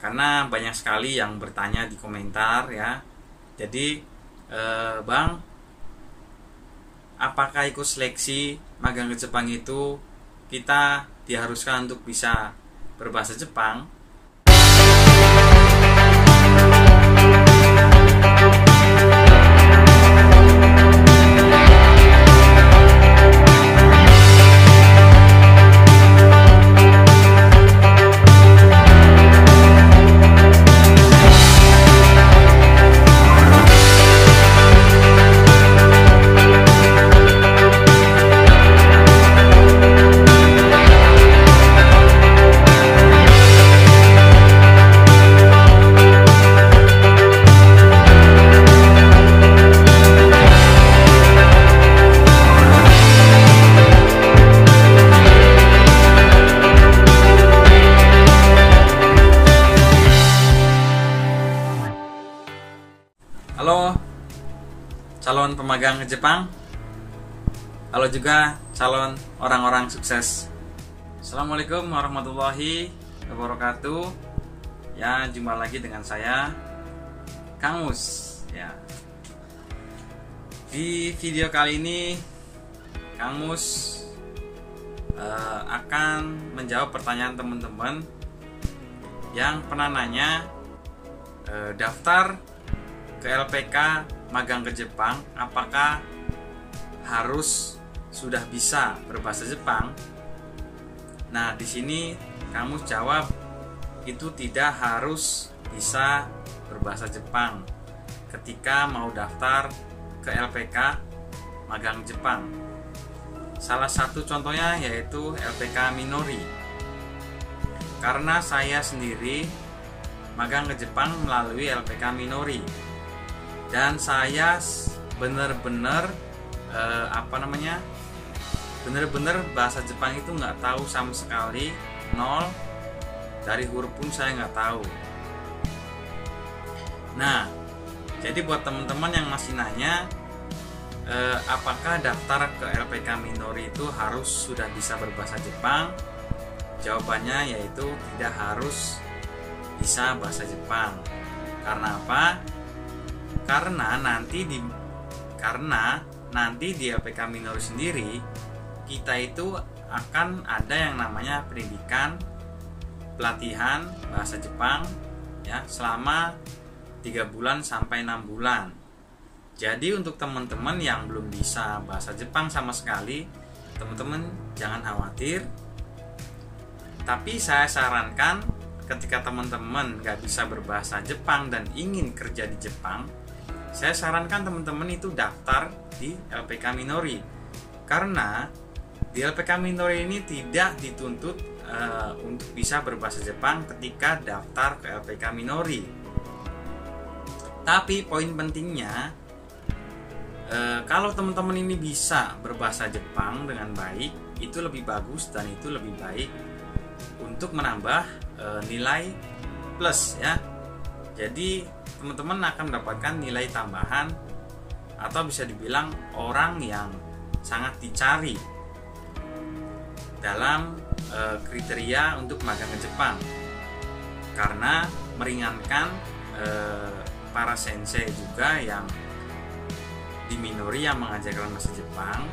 karena banyak sekali yang bertanya di komentar ya. Jadi Bang, apakah ikut seleksi magang ke Jepang itu kita diharuskan untuk bisa berbahasa Jepang? Halo calon pemagang ke Jepang, halo juga calon orang-orang sukses. Assalamualaikum warahmatullahi wabarakatuh. Ya, jumpa lagi dengan saya Kang Mus ya. Di video kali ini Kang Mus akan menjawab pertanyaan teman-teman yang pernah nanya daftar ke LPK magang ke Jepang, apakah harus sudah bisa berbahasa Jepang? Nah, di sini kamu jawab itu tidak harus bisa berbahasa Jepang ketika mau daftar ke LPK magang Jepang. Salah satu contohnya yaitu LPK Minori. Karena saya sendiri magang ke Jepang melalui LPK Minori. Dan saya bener-bener bener-bener bahasa Jepang itu nggak tahu sama sekali, nol, dari huruf pun saya nggak tahu. Nah, jadi buat teman-teman yang masih nanya apakah daftar ke LPK Minori itu harus sudah bisa berbahasa Jepang, jawabannya yaitu tidak harus bisa bahasa Jepang. Karena apa? Karena nanti di LPK Minori sendiri kita itu akan ada yang namanya pendidikan pelatihan bahasa Jepang ya, selama 3 bulan sampai 6 bulan. Jadi untuk teman-teman yang belum bisa bahasa Jepang sama sekali, teman-teman jangan khawatir. Tapi saya sarankan ketika teman-teman nggak bisa berbahasa Jepang dan ingin kerja di Jepang, saya sarankan teman-teman itu daftar di LPK Minori. Karena di LPK Minori ini tidak dituntut untuk bisa berbahasa Jepang ketika daftar ke LPK Minori. Tapi poin pentingnya, kalau teman-teman ini bisa berbahasa Jepang dengan baik, itu lebih bagus dan itu lebih baik untuk menambah nilai plus ya. Jadi teman-teman akan mendapatkan nilai tambahan atau bisa dibilang orang yang sangat dicari dalam kriteria untuk magang ke Jepang, karena meringankan para sensei juga yang di Minori yang mengajarkan bahasa Jepang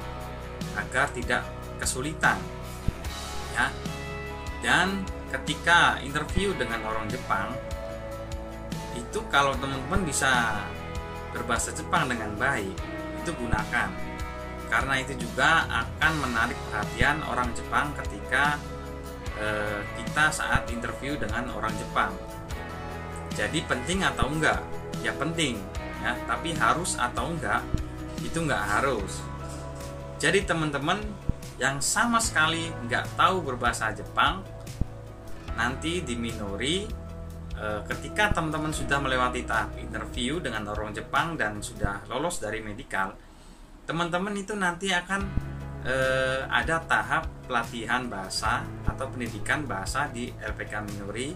agar tidak kesulitan ya. Dan ketika interview dengan orang Jepang itu, kalau teman-teman bisa berbahasa Jepang dengan baik, itu gunakan, karena itu juga akan menarik perhatian orang Jepang ketika kita saat interview dengan orang Jepang. Jadi penting atau enggak? Ya penting ya, tapi harus atau enggak? Itu enggak harus. Jadi teman-teman yang sama sekali enggak tahu berbahasa Jepang, nanti di Minori ketika teman-teman sudah melewati tahap interview dengan orang Jepang dan sudah lolos dari medikal, teman-teman itu nanti akan ada tahap pelatihan bahasa atau pendidikan bahasa di LPK Minori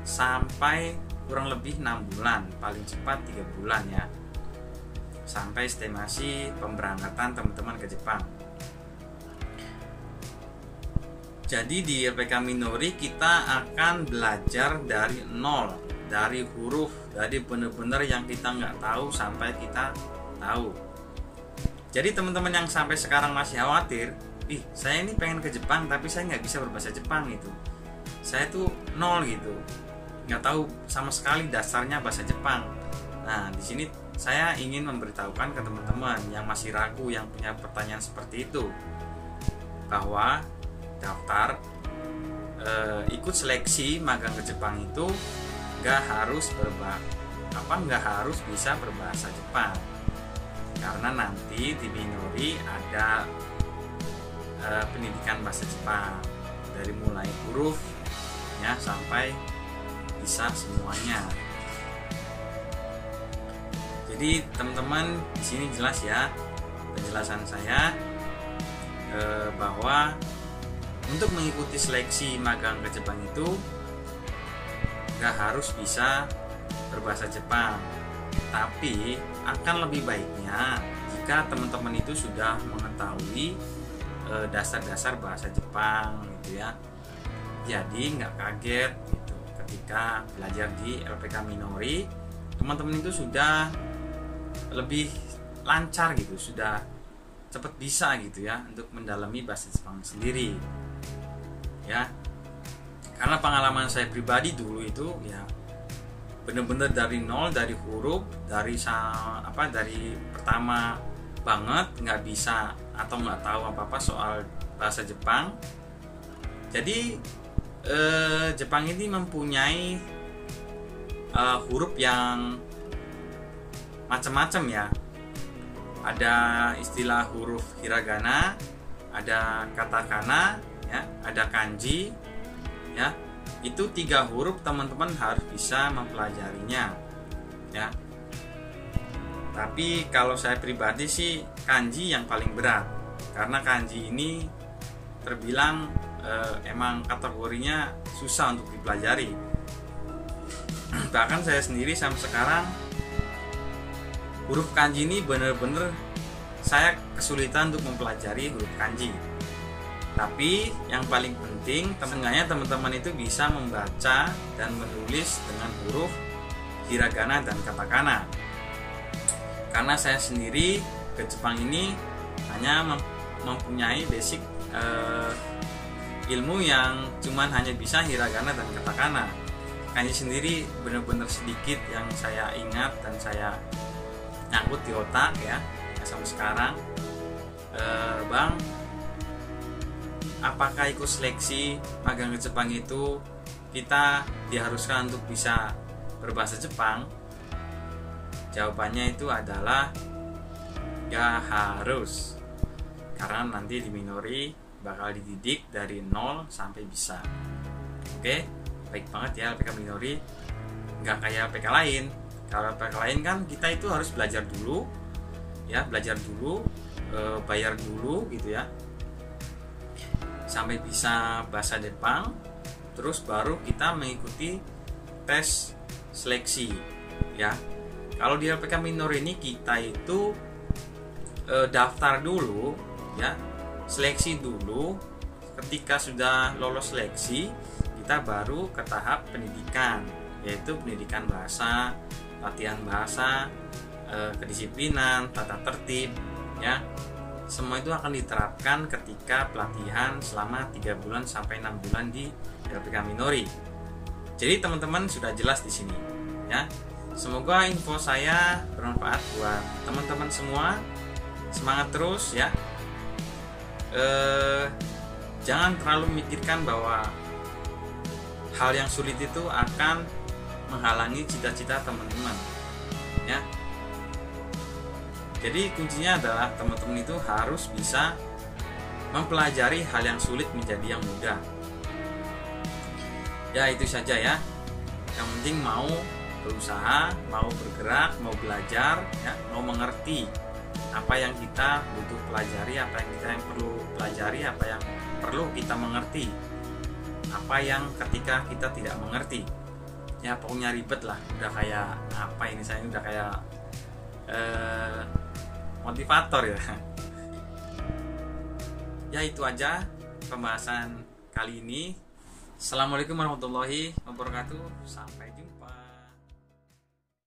sampai kurang lebih 6 bulan, paling cepat 3 bulan ya, sampai estimasi pemberangkatan teman-teman ke Jepang. Jadi di LPK Minori kita akan belajar dari nol, dari huruf, dari benar-benar yang kita nggak tahu sampai kita tahu. Jadi teman-teman yang sampai sekarang masih khawatir, saya ini pengen ke Jepang tapi saya nggak bisa berbahasa Jepang gitu. Saya tuh nol gitu, nggak tahu sama sekali dasarnya bahasa Jepang. Nah di sini saya ingin memberitahukan ke teman-teman yang masih ragu, yang punya pertanyaan seperti itu, bahwa daftar ikut seleksi magang ke Jepang itu nggak harus bisa berbahasa Jepang, karena nanti di Minori ada pendidikan bahasa Jepang dari mulai huruf ya sampai bisa semuanya. Jadi teman-teman di sini jelas ya penjelasan saya bahwa untuk mengikuti seleksi magang ke Jepang itu nggak harus bisa berbahasa Jepang, tapi akan lebih baiknya jika teman-teman itu sudah mengetahui dasar-dasar bahasa Jepang gitu ya. Jadi nggak kaget gitu ketika belajar di LPK Minori, teman-teman itu sudah lebih lancar gitu, sudah cepat bisa gitu ya untuk mendalami bahasa Jepang sendiri ya. Karena pengalaman saya pribadi dulu itu ya bener-bener dari nol, dari huruf, dari pertama banget nggak bisa atau nggak tahu apa-apa soal bahasa Jepang. Jadi Jepang ini mempunyai huruf yang macam-macam ya. Ada istilah huruf hiragana, ada katakana, ya, ada kanji, ya. Itu 3 huruf teman-teman harus bisa mempelajarinya, ya. Tapi kalau saya pribadi sih kanji yang paling berat, karena kanji ini terbilang emang kategorinya susah untuk dipelajari. Bahkan saya sendiri sampai sekarang huruf kanji ini benar-benar saya kesulitan untuk mempelajari huruf kanji. Tapi yang paling penting seenggaknya teman-teman itu bisa membaca dan menulis dengan huruf hiragana dan katakana. Karena saya sendiri ke Jepang ini hanya mempunyai basic ilmu yang cuman hanya bisa hiragana dan katakana. Kanji sendiri benar-benar sedikit yang saya ingat dan saya nyangkut di otak ya sampai sekarang. Bang, apakah ikut seleksi magang ke Jepang itu kita diharuskan untuk bisa berbahasa Jepang? Jawabannya itu adalah ya harus, karena nanti di Minori bakal dididik dari 0 sampai bisa. Oke, baik banget ya LPK Minori, nggak kayak LPK lain. Kalau LPK lain kan kita itu harus belajar dulu ya, bayar dulu gitu ya sampai bisa bahasa Jepang, terus baru kita mengikuti tes seleksi ya. Kalau di LPK Minori ini kita itu daftar dulu ya, seleksi dulu. Ketika sudah lolos seleksi, kita baru ke tahap pendidikan, yaitu pendidikan bahasa, latihan bahasa, kedisiplinan, tata tertib ya. Semua itu akan diterapkan ketika pelatihan selama 3 bulan sampai 6 bulan di LPK Minori. Jadi teman-teman sudah jelas di sini ya. Semoga info saya bermanfaat buat teman-teman semua. Semangat terus ya. Jangan terlalu memikirkan bahwa hal yang sulit itu akan menghalangi cita-cita teman-teman ya. Jadi kuncinya adalah teman-teman itu harus bisa mempelajari hal yang sulit menjadi yang mudah. Ya itu saja ya. Yang penting mau berusaha, mau bergerak, mau belajar ya, mau mengerti apa yang kita butuh pelajari, apa yang kita perlu pelajari, apa yang perlu kita mengerti, apa yang ketika kita tidak mengerti. Ya pokoknya ribet lah, udah kayak apa ini, saya ini udah kayak motivator ya. Ya itu aja pembahasan kali ini. Assalamualaikum warahmatullahi wabarakatuh. Sampai jumpa.